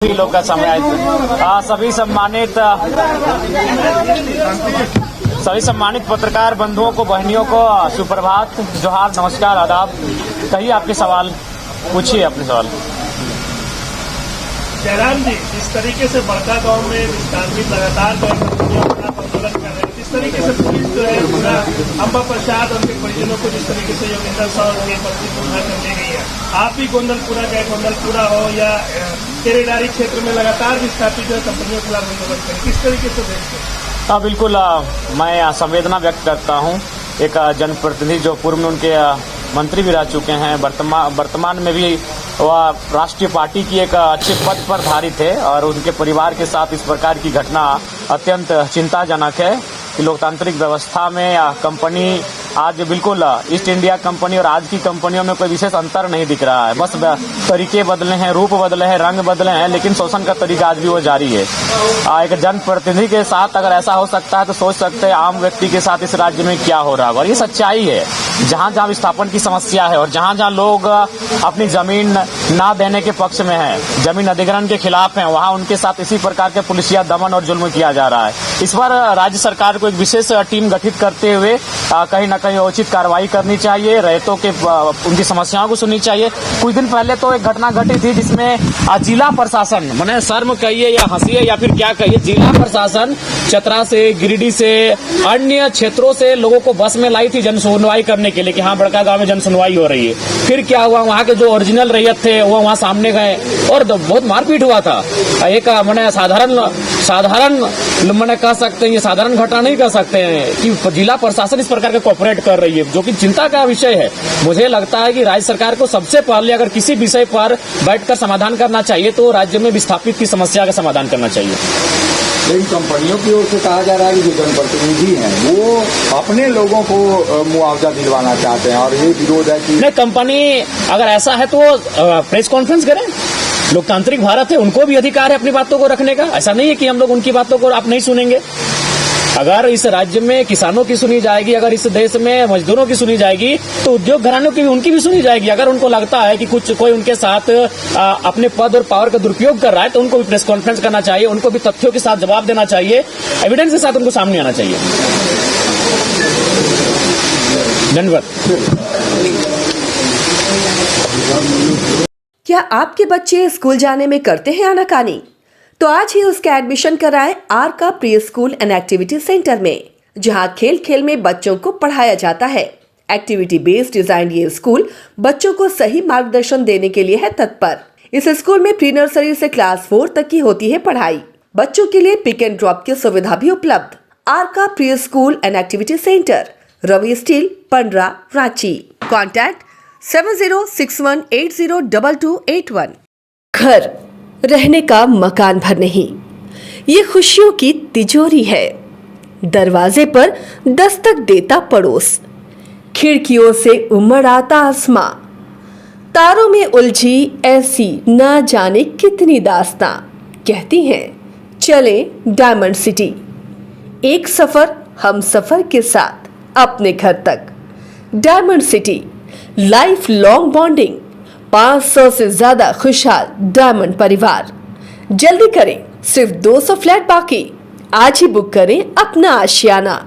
सभी लोग का समय सभी सम्मानित पत्रकार बंधुओं को, बहनियों को सुप्रभात, जोहार, नमस्कार, आदाब। कहिए आपके सवाल, पूछिए अपने सवाल। जयराम जी, जिस तरीके से बड़का गांव में विस्थापित लगातार आंदोलन कर रहे हैं, जिस तरीके से पुलिस जो है पूरा अंबा प्रसाद और उनके परिजनों को जिस तरीके से योगेंद्र साहब के पत्नी को उठा कर ले गई है, आप भी गोंदलपुरा गए, गोंदलपुरा हो या केरेडारी क्षेत्र में लगातार विस्थापित जो कंपनियों के खिलाफ आंदोलन करें, किस तरीके से देखते हैं? हाँ बिल्कुल, मैं संवेदना व्यक्त करता हूँ। एक जनप्रतिनिधि जो पूर्व में उनके मंत्री भी रह चुके हैं, वर्तमान में भी वह राष्ट्रीय पार्टी की एक अच्छे पद पर धारित थे और उनके परिवार के साथ इस प्रकार की घटना अत्यंत चिंताजनक है कि लोकतांत्रिक व्यवस्था में कंपनी आज बिल्कुल ईस्ट इंडिया कंपनी और आज की कंपनियों में कोई विशेष अंतर नहीं दिख रहा है। बस तरीके बदले हैं, रूप बदले हैं, रंग बदले हैं, लेकिन शोषण का तरीका आज भी वो जारी है। एक जनप्रतिनिधि के साथ अगर ऐसा हो सकता है तो सोच सकते हैं आम व्यक्ति के साथ इस राज्य में क्या हो रहा है। और ये सच्चाई है, जहाँ जहाँ विस्थापन की समस्या है और जहाँ जहाँ लोग अपनी जमीन ना देने के पक्ष में है, जमीन अधिग्रहण के खिलाफ हैं, वहाँ उनके साथ इसी प्रकार के पुलिसिया दमन और जुल्म किया जा रहा है। इस पर राज्य सरकार को एक विशेष टीम गठित करते हुए कहीं न कहीं उचित कार्रवाई करनी चाहिए। रैयतों के उनकी समस्याओं को सुननी चाहिए। कुछ दिन पहले तो एक घटना घटी थी जिसमें जिला प्रशासन, माने शर्म कहिए या हंसिए या फिर क्या कहिए, जिला प्रशासन चतरा से, गिरिडीह से, अन्य क्षेत्रों से लोगों को बस में लाई थी जन सुनवाई करने के लिए कि हाँ बड़का गांव में जन सुनवाई हो रही है। फिर क्या हुआ, वहाँ के जो ओरिजिनल रैयत थे वो वहाँ सामने गए और बहुत मारपीट हुआ था। एक मैंने साधारण मैंने कह सकते हैं, ये साधारण घटना नहीं कह सकते हैं कि जिला प्रशासन इस प्रकार का कोऑपरेट कर रही है, जो कि चिंता का विषय है। मुझे लगता है कि राज्य सरकार को सबसे पहले अगर किसी विषय पर बैठकर समाधान करना चाहिए तो राज्य में विस्थापित की समस्या का समाधान करना चाहिए। लेकिन कंपनियों की ओर से कहा जा रहा है कि जो जनप्रतिनिधि हैं वो अपने लोगों को मुआवजा दिलवाना चाहते हैं और ये विरोध है कि नहीं, कंपनी अगर ऐसा है तो प्रेस कॉन्फ्रेंस करें। लोकतांत्रिक भारत है, उनको भी अधिकार है अपनी बातों को रखने का। ऐसा नहीं है कि हम लोग उनकी बातों को आप नहीं सुनेंगे। अगर इस राज्य में किसानों की सुनी जाएगी, अगर इस देश में मजदूरों की सुनी जाएगी तो उद्योग घरानों की भी उनकी भी सुनी जाएगी। अगर उनको लगता है कि कोई उनके साथ अपने पद और पावर का दुरुपयोग कर रहा है तो उनको भी प्रेस कॉन्फ्रेंस करना चाहिए, उनको भी तथ्यों के साथ जवाब देना चाहिए, एविडेंस के साथ उनको सामने आना चाहिए। धन्यवाद। क्या आपके बच्चे स्कूल जाने में करते हैं आनाकानी? तो आज ही उसका एडमिशन कराएं are K pre school and activity centre में, जहां खेल खेल में बच्चों को पढ़ाया जाता है। एक्टिविटी बेस्ड डिजाइन ये स्कूल बच्चों को सही मार्गदर्शन देने के लिए है तत्पर। इस स्कूल में प्री नर्सरी से क्लास 4 तक की होती है पढ़ाई। बच्चों के लिए पिक एंड ड्रॉप की सुविधा भी उपलब्ध। R K pre school and activity centre, Ravi steel, Pandra, Ranchi. Contact 7061802281। घर रहने का मकान भर नहीं, ये खुशियों की तिजोरी है। दरवाजे पर दस्तक देता पड़ोस, खिड़कियों से उमड़ आता आसमां, तारों में उलझी ऐसी ना जाने कितनी दास्तां। कहती हैं चले डायमंड सिटी, एक सफर हम सफर के साथ अपने घर तक। Diamond city, life long bonding, 500 से ज्यादा खुशहाल डायमंड परिवार। जल्दी करें, सिर्फ 200 फ्लैट बाकी। आज ही बुक करें अपना आशियाना।